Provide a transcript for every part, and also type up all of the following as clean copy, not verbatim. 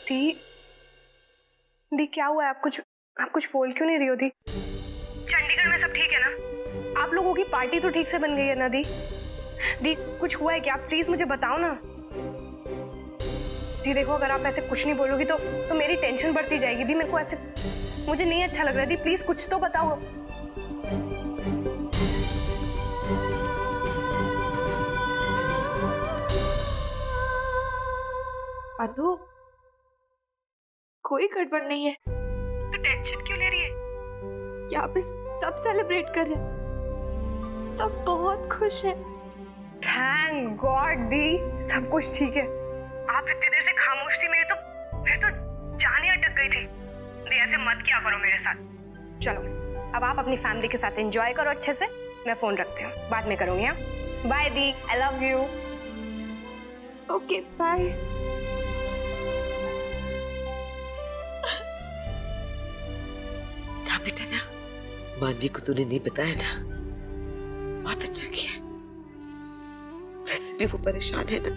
दी, दी क्या हुआ है? आप कुछ बोल क्यों नहीं रही हो दी? चंडीगढ़ में सब ठीक है ना? आप लोगों की पार्टी तो ठीक से बन गई है ना दी? दी कुछ हुआ है क्या? प्लीज मुझे बताओ ना। दी देखो, अगर आप ऐसे कुछ नहीं बोलोगी तो मेरी टेंशन बढ़ती जाएगी दी। मेरे को ऐसे मुझे नहीं अच्छा लग रहा है दी, प्लीज कुछ तो बताओ। अनु, कोई गड़बड़ नहीं है। तो टेंशन क्यों ले रही है? यहाँ पे सब सेलिब्रेट कर रहे हैं, सब बहुत खुश है। थैंक गॉड दी, सब कुछ ठीक है। आप इतनी देर से खामोश थी, मेरी तो फिर तो जान ही अटक गई थी। दी ऐसे मत क्या करो मेरे साथ। चलो अब आप अपनी फैमिली के साथ एंजॉय करो अच्छे से। मैं फोन रखती हूँ, बाद में करूंगी। हाँ बाय दी, I love you. Okay bye. ना बेटा ना, मानवी को तूने नहीं बताया ना, बहुत अच्छा किया। वैसे भी वो परेशान है ना,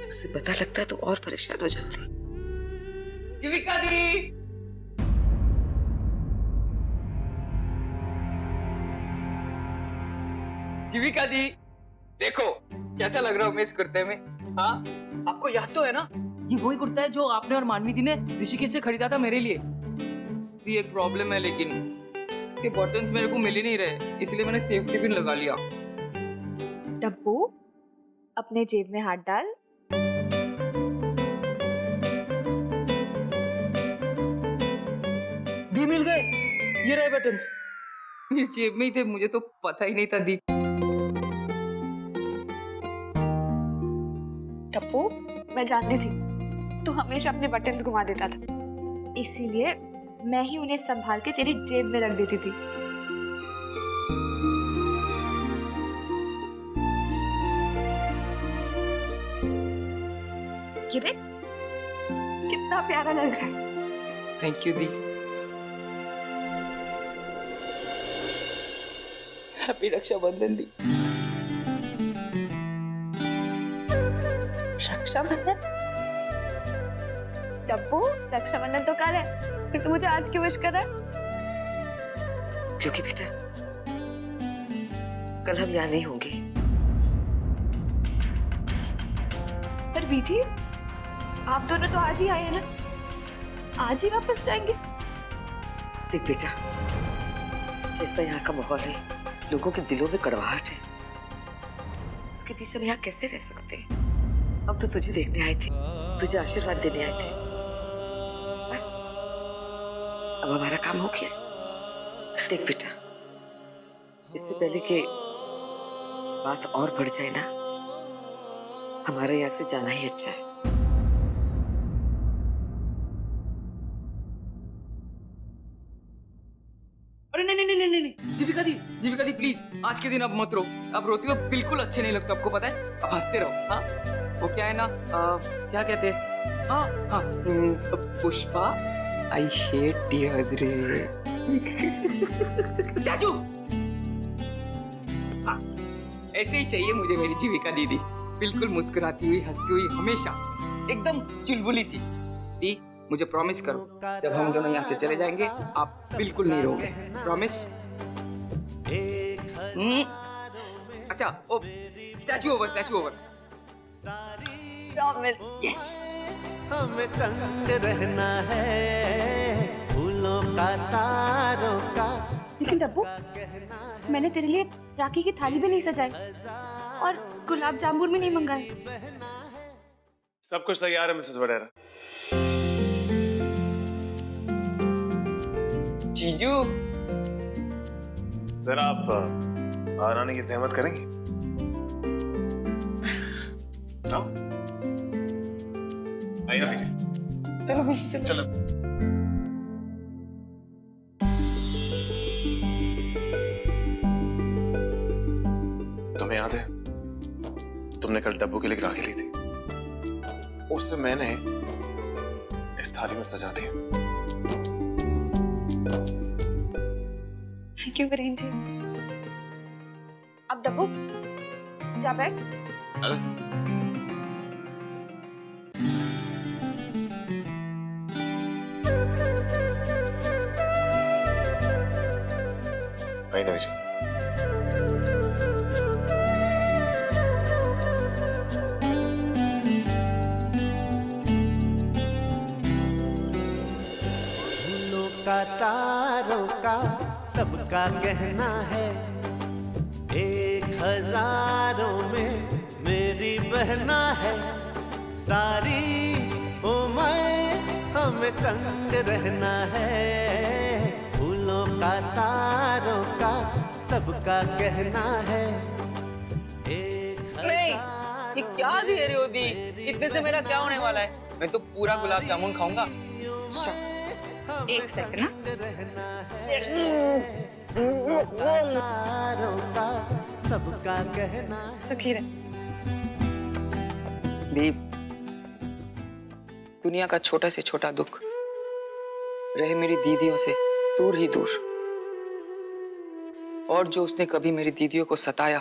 उसे पता लगता तो और परेशान हो जाती। जीविका दी, जीविका दी, देखो कैसा लग रहा हूँ मैं इस कुर्ते में। हाँ, आपको याद तो है ना, ये वही कुर्ता है जो आपने और मानवी दी ने ऋषिकेश से खरीदा था मेरे लिए। ये एक प्रॉब्लम है, लेकिन ये बटन्स मेरे को मिल ही नहीं रहे, इसलिए मैंने सेफ्टी पिन लगा लिया। डब्बू, अपने जेब में हाथ डाल। दी मिल गए, ये रहे बटन्स। मेरी जेब में ही थे, मुझे तो पता ही नहीं था दी। डब्बू, मैं जानती थी तू हमेशा अपने बटन्स घुमा देता था, इसीलिए मैं ही उन्हें संभाल के तेरी जेब में रख देती थी। किरे, कितना प्यारा लग रहा है। थैंक यू दी। हैप्पी रक्षाबंधन दी। रक्षाबंधन? डब्बू, रक्षाबंधन तो कल है, फिर तू मुझे आज क्यों विश कर रहा है? क्योंकि बेटा कल हम यहाँ नहीं होंगे। पर बीजी, आप दोनों तो आज ही आए हैं ना, आज ही वापस जाएंगे? देख बेटा, जैसा यहाँ का माहौल है, लोगों के दिलों में कड़वाहट है, उसके बीच हम यहाँ कैसे रह सकते हैं? हम तो तुझे देखने आए थे, तुझे आशीर्वाद देने आए थे। बस अब हमारा काम हो गया। देख बेटा, इससे पहले कि बात और बढ़ जाए ना, हमारे यहाँ से जाना ही अच्छा है। अरे नहीं नहीं नहीं नहीं नहीं, जीविका दी प्लीज, आज के दिन अब मत रो। अब रोती हो बिल्कुल अच्छे नहीं लगता, आपको पता है। अब हंसते रहो। हाँ, वो क्या है ना, क्या कहते हैं, हाँ हाँ, पुष्पा, आई हेट टीयर्स रे। स्टैचू, हाँ, ऐसे ही चाहिए मुझे मेरी जीविका दीदी, बिल्कुल मुस्कुराती हुई, हंसती हुई, हमेशा एकदम चुलबुली सी। दी, मुझे प्रॉमिस करो, जब हम दोनों यहाँ से चले जाएंगे आप बिल्कुल नहीं रोगे, प्रॉमिस। अच्छा, ओ स्टैचू ओवर। प्रॉमिस। यस। हमें संग रहना है, फूलों का तारों का। लेकिन डब्बू, मैंने तेरे लिए राखी की थाली भी नहीं सजाई और गुलाब जामुन भी नहीं मंगाए। सब कुछ तैयार है मिसेस वडेरा। जीजू, जरा आप बाहर आने की सहमत करेंगे? आओ। आइए ना पीछे। चलो। तुम्हें याद है, तुमने कल डब्बू के लिए राखी ली थी, उसे मैंने इस थाली में सजा दिया। थैंक यू वरीन जी। अब डब्बू जा बैठ। नहीं नहीं जी। फूलों का तारों का सबका कहना है, 1000 में मेरी बहना है। सारी उम्र हमें संग रहना है, फूलों का तारों का सबका कहना है। नहीं, ये क्या दे रही हो दी? इतने से मेरा क्या होने वाला है? मैं तो पूरा गुलाब जामुन खाऊंगा। अच्छा, एक सेकंड ना। तारों का सबका कहना है। सुखी रहे। दीप, दुनिया का छोटा से छोटा दुख रहे मेरी दीदियों से दूर ही दूर, और जो उसने कभी मेरी दीदियों को सताया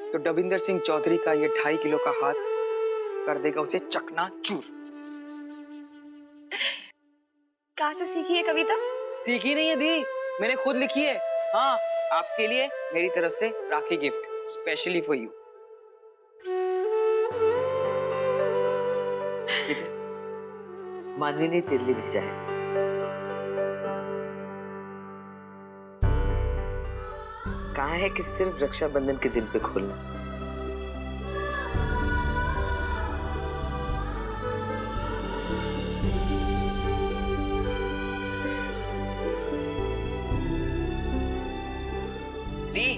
तो डबिंदर सिंह चौधरी का ये 2.5 किलो का हाथ कर देगा उसे चकनाचूर। कहाँ से सीखी है कविता? सीखी नहीं है दी, मैंने खुद लिखी है। हाँ, आपके लिए मेरी तरफ से राखी गिफ्ट स्पेशली फॉर यू। मानवी ने तेरे लिए भेजा है। कहा है कि सिर्फ रक्षाबंधन के दिन पे खोलना। दी,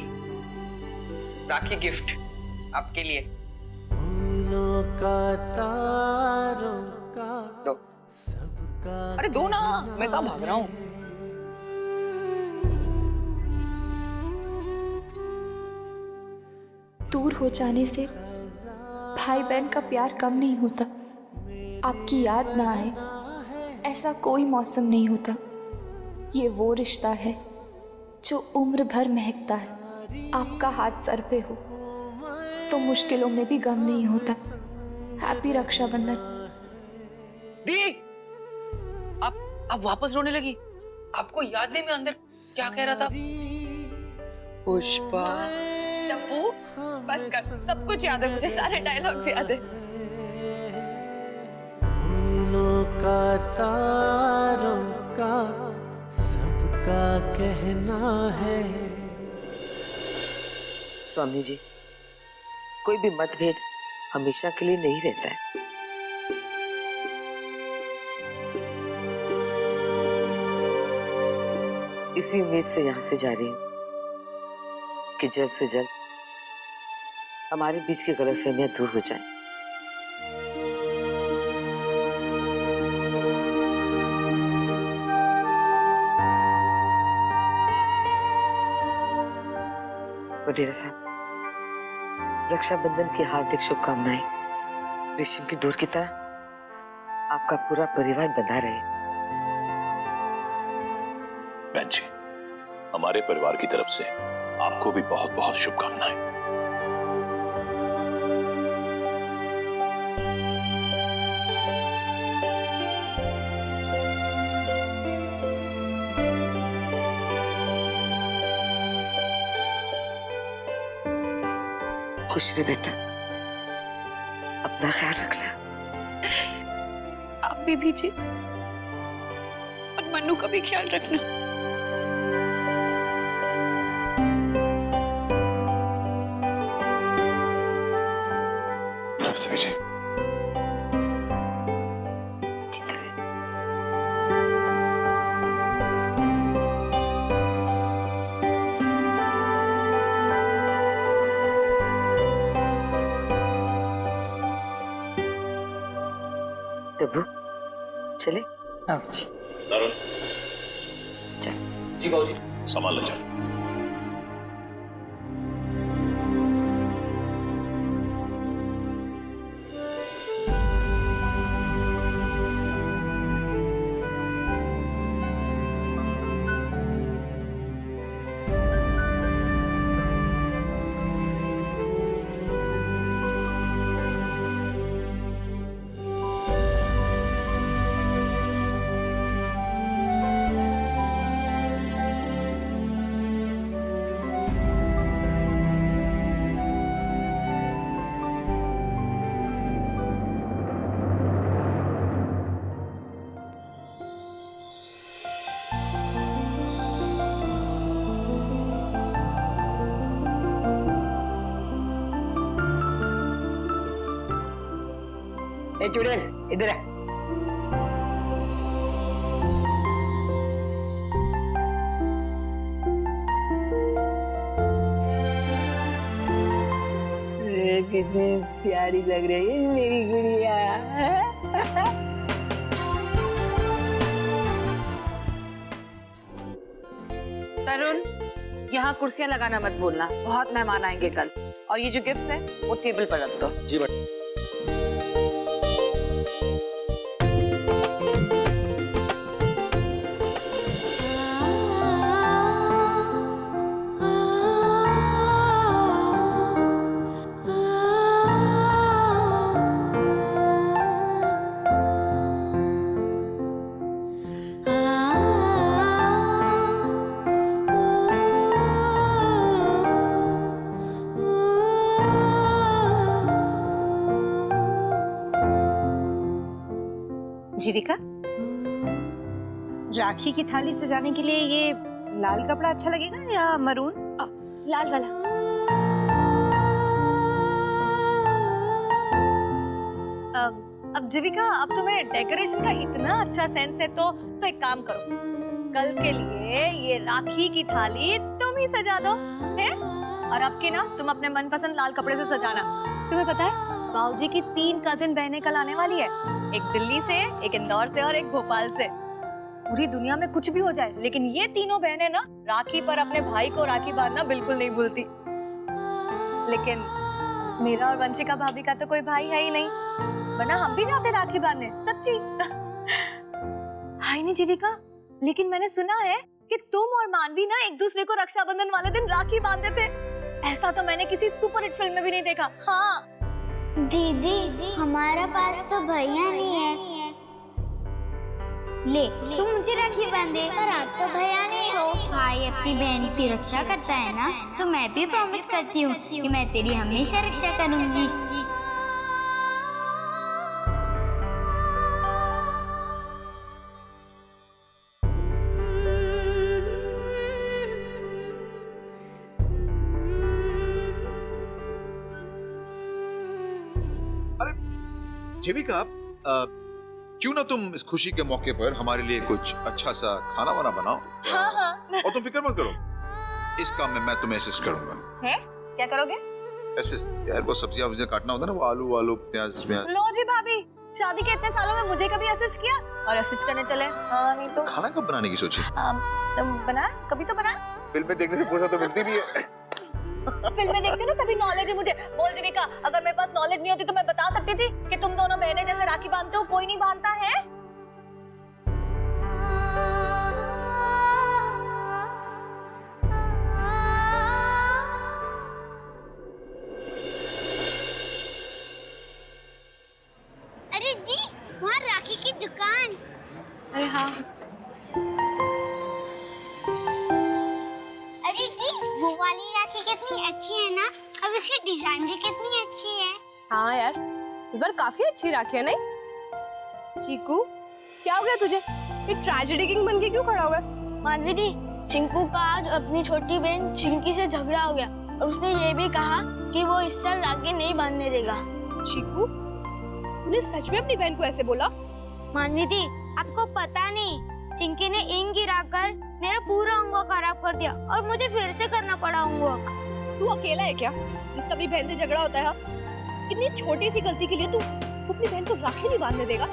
राखी गिफ्ट आपके लिए। फूलों का तारों का दो। सबका अरे दो ना, मैं कहाँ भाग रहा हूँ। दूर हो जाने से भाई बहन का प्यार कम नहीं होता। आपकी याद ना आए ऐसा कोई मौसम नहीं होता। ये वो रिश्ता है जो उम्र भर महकता है। आपका हाथ सर पे हो तो मुश्किलों में भी गम नहीं होता। हैप्पी रक्षाबंधन। दी, आप वापस रोने लगी। आपको याद नहीं मैं अंदर क्या कह रहा था? पुष्पा। टप्पू, बस कर, सब कुछ याद है मुझे, सारे डायलॉग्स याद है। फूलों का तारों का सबका कहना है। स्वामी जी, कोई भी मतभेद हमेशा के लिए नहीं रहता है। इसी उम्मीद से यहां से जा रही हूं कि जल्द से जल्द हमारे बीच की गलतफहमियां दूर हो जाएं। वडेरा साहब, रक्षाबंधन की हार्दिक शुभकामनाएं। रेशम की डोर की तरह आपका पूरा परिवार बंधा रहे। बहन जी, हमारे परिवार की तरफ से आपको भी बहुत बहुत शुभकामनाएं। खुश रहे बेटा, अपना ख्याल रखना। आप भी भीजी और मन्नू का भी ख्याल रखना। नमस्ते विजय। तब्बू, चले? हाँ जी। नरुण, चल। जी बाबूजी। संभाल चल। ए चुड़ैल इधर है। कितनी प्यारी लग रही है मेरी गुड़िया। तरुण, यहाँ कुर्सियाँ लगाना मत भूलना, बहुत मेहमान आएंगे कल। और ये जो गिफ्ट्स हैं वो टेबल पर रख दो। जी मैडम। जीविका, राखी की थाली सजाने के लिए ये लाल कपड़ा अच्छा लगेगा या मरून? लाल वाला। अब जीविका, अब तुम्हें डेकोरेशन का इतना अच्छा सेंस है तो एक काम करो, कल के लिए ये राखी की थाली तुम ही सजा दो, हैं? और अब की ना तुम अपने मनपसंद लाल कपड़े से सजाना। तुम्हें पता है बाबूजी की 3 कजिन बहनें कल आने वाली है, एक दिल्ली से, एक इंदौर से और एक भोपाल से। पूरी दुनिया में कुछ भी हो जाए, लेकिन ये तीनों बहनें ना राखी पर अपने भाई को राखी बांधना बिल्कुल नहीं भूलती। लेकिन मेरा और वंशिका भाभी का तो कोई भाई है ही नहीं, वरना हम भी जाते राखी बांधने, सच्ची। हाय नहीं जीविका, लेकिन मैंने सुना है कि तुम और मानवी ना एक दूसरे को रक्षाबंधन वाले दिन राखी बांधते थे। ऐसा तो मैंने किसी सुपरहिट फिल्म में भी नहीं देखा। हाँ दीदी, हमारा पास तो भैया नहीं है। ले तुम मुझे राखी बांधे, पर आप तो भैया नहीं हो। भाई अपनी बहन की रक्षा करता है ना, तो मैं भी प्रॉमिस करती हूँ कि मैं तेरी हमेशा रक्षा करूँगी। जीविका, क्यों ना तुम इस खुशी के मौके पर हमारे लिए कुछ अच्छा सा खाना वाना बनाओ। हाँ। और तुम फिक्र मत करो, इस काम में मैं तुम्हें असिस्ट करूंगा। है? क्या करोगे? असिस्ट यार, वो सब्जियां वब्जियां काटना होता है ना, वो आलू प्याज। लो जी भाभी, शादी के इतने सालों में मुझे कभी असिस्ट किया? और असिस्ट करने चले? नहीं तो खाना कब बनाने की सोची? तुम बना, कभी तो बना। फिल्में देखने से फुर्सत तो मिलती नहीं है। फिल्में देखते ना, तभी नॉलेज है मुझे। बोल जीविका, अगर मेरे पास नॉलेज नहीं होती तो मैं बता सकती थी कि तुम दोनों बहनें जैसे राखी बांधते हो कोई नहीं बांधता है। अरे दी, वहाँ राखी की दुकान। अरे हाँ। अरे दी, वो वाली राखी कितनी अच्छी है ना, अब इसकी डिजाइन भी कितनी अच्छी है। हाँ यार, इस बार काफी अच्छी राखी है नहीं? चीकू, क्या हो गया तुझे? ये ट्रेजेडी किंग बन के क्यों खड़ा हुआ है? माधवी दी, चिंकू का आज अपनी छोटी बहन चिंकी से झगड़ा हो गया और उसने ये भी कहा कि वो इस साल राखी नहीं बांधने देगा। चीकू, तूने सच में अपनी बहन को ऐसे बोला? मानवी दी, आपको पता नहीं, चिंकी ने इंक गिराकर मेरा पूरा होमवर्क खराब कर दिया और मुझे फिर से करना पड़ा होमवर्क। तू अकेला है क्या जिसका अपनी बहन से झगड़ा होता है? इतनी छोटी सी गलती के लिए तू अपनी बहन को राखी नहीं बांधने देगा?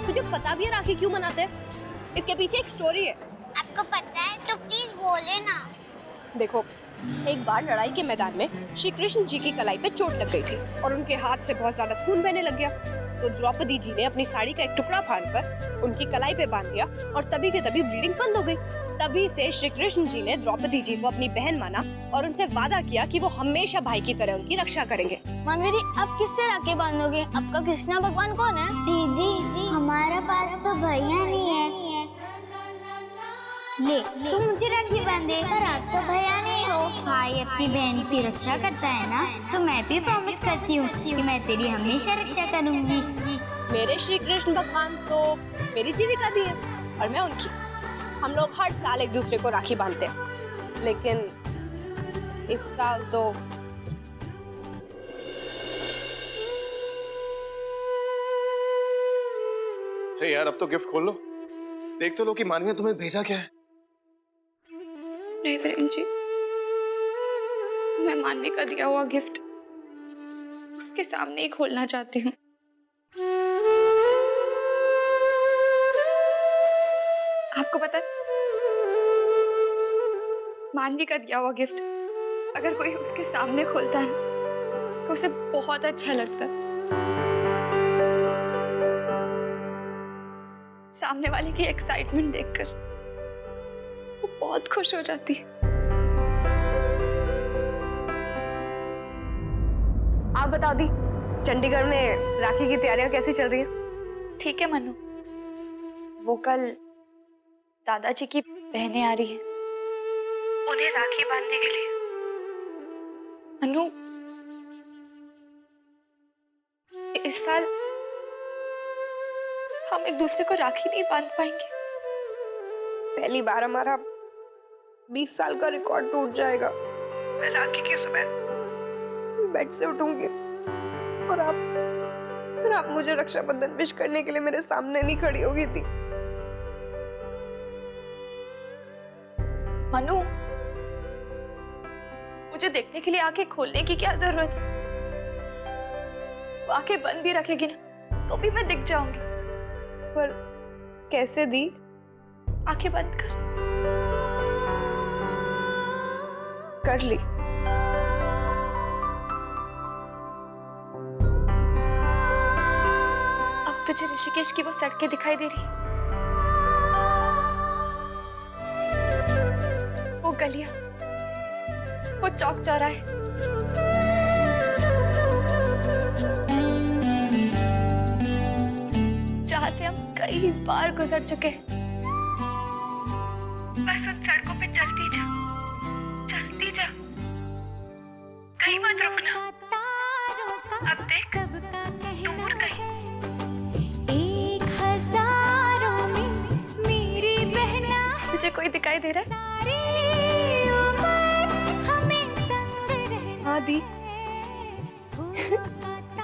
तुझे पता भी है राखी क्यों मनाते हैं? इसके पीछे एक स्टोरी है। आपको पता है तो प्लीज बोले ना। देखो, एक बार लड़ाई के मैदान में श्री कृष्ण जी की कलाई पे चोट लग गई थी और उनके हाथ से बहुत ज्यादा खून बहने लग गया। तो द्रौपदी जी ने अपनी साड़ी का एक टुकड़ा फाड़कर उनकी कलाई पे बांध दिया और तभी के तभी ब्लीडिंग बंद हो गई। तभी से श्री कृष्ण जी ने द्रौपदी जी को अपनी बहन माना और उनसे वादा किया कि वो हमेशा भाई की तरह उनकी रक्षा करेंगे। मानवी दी, आप किससे राखी बांधोगे? आपका कृष्णा भगवान कौन है? दीदी, हमारे पास तो भैया नहीं है। ले तुम मुझे राखी बांधे, पर आप तो भैया नहीं हो। भाई अपनी बहन की रक्षा करता है ना, तो मैं भी प्रॉमिस करती हूँ कि मैं तेरी हमेशा रक्षा करूँगी। मेरे श्री कृष्ण भगवान तो मेरी जीविका दी है और मैं उनकी। हम लोग हर साल एक दूसरे को राखी बांधते हैं, लेकिन इस साल तो अरे यार अब तो गिफ्ट खोल लो, देख तो लो कि मानवी ने तुम्हें भेजा क्या है। नहीं वीरेन जी, मैं मानवी का दिया हुआ गिफ्ट उसके सामने ही खोलना चाहती हूँ। आपको पता है, मानवी का दिया हुआ गिफ्ट अगर कोई उसके सामने खोलता है तो उसे बहुत अच्छा लगता है। सामने वाले की एक्साइटमेंट देखकर वो बहुत खुश हो जाती है। आप बता दी, चंडीगढ़ में राखी की तैयारियां कैसी चल रही है? ठीक है मनु, वो कल दादाजी की बहनें आ रही है, उन्हें राखी बांधने के लिए। मनु, इस साल हम एक दूसरे को राखी नहीं बांध पाएंगे। पहली बार हमारा 20 साल का रिकॉर्ड टूट जाएगा। मैं राखी की सुबह बेड से उठूंगी और आप मुझे रक्षाबंधन विश करने के लिए मेरे सामने नहीं खड़ी होगी थी। मनु, मुझे देखने के लिए आंखें खोलने की क्या जरूरत है? वो आंखें बंद भी रखेगी ना तो भी मैं दिख जाऊंगी। पर कैसे दी? आंखें बंद कर ली। अब तुझे ऋषिकेश की वो सड़कें दिखाई दे रही, वो गलियां, वो चौक चौराहे, जहां से हम कई बार गुजर चुके हैं। बस उन सड़कों पे चलती जा, कहीं मत रुकना। अब देख, दूर कहीं तुझे कोई दिखाई दे रहा है? हाँ दी,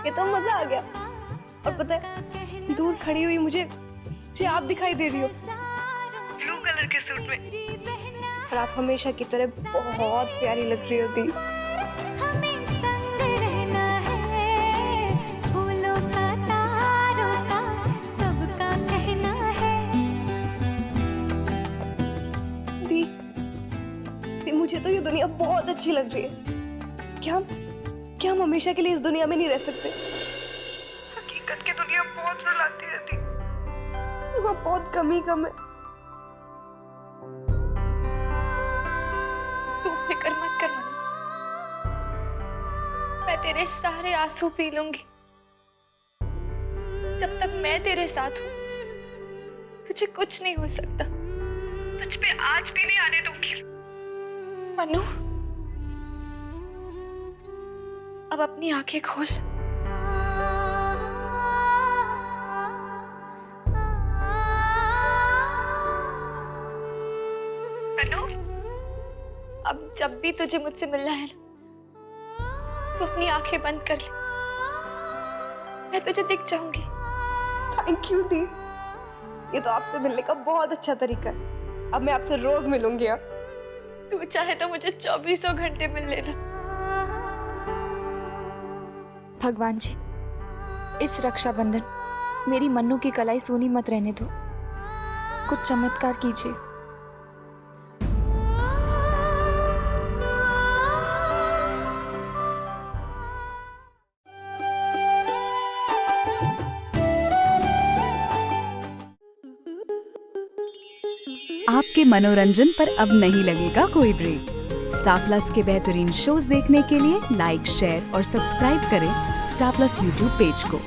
ये तो मजा आ गया। और पता है, दूर खड़ी हुई मुझे आप दिखाई दे रही हो ब्लू कलर के सूट में, और आप हमेशा की तरह बहुत प्यारी लग रही हो दी। दी, मुझे तो ये दुनिया बहुत अच्छी लग रही है। क्या हम हमेशा के लिए इस दुनिया में नहीं रह सकते? हकीकत की दुनिया बहुत रुलाती है दी, वहाँ बहुत कमी कम है। तू फिक्र मत कर मनु, मैं तेरे सारे आंसू पी लूंगी। जब तक मैं तेरे साथ हूं तुझे कुछ नहीं हो सकता। तुझ पे आज भी नहीं आने दूंगी। मनु, अब अपनी आंखें खोल। मनु, अब जब भी तुझे मुझसे मिलना है ना, तो अपनी आंखें बंद कर ले, मैं तुझे दिख जाऊंगी। थैंक यू दी, ये तो आपसे मिलने का बहुत अच्छा तरीका है। अब मैं आपसे रोज मिलूंगी। अब तू चाहे तो मुझे 24 घंटे मिल लेना। भगवान जी, इस रक्षाबंधन मेरी मन्नू की कलाई सूनी मत रहने दो, कुछ चमत्कार कीजिए। आपके मनोरंजन पर अब नहीं लगेगा कोई ब्रेक। स्टार प्लस के बेहतरीन शोज देखने के लिए लाइक, शेयर और सब्सक्राइब करें स्टार प्लस यूट्यूब पेज को।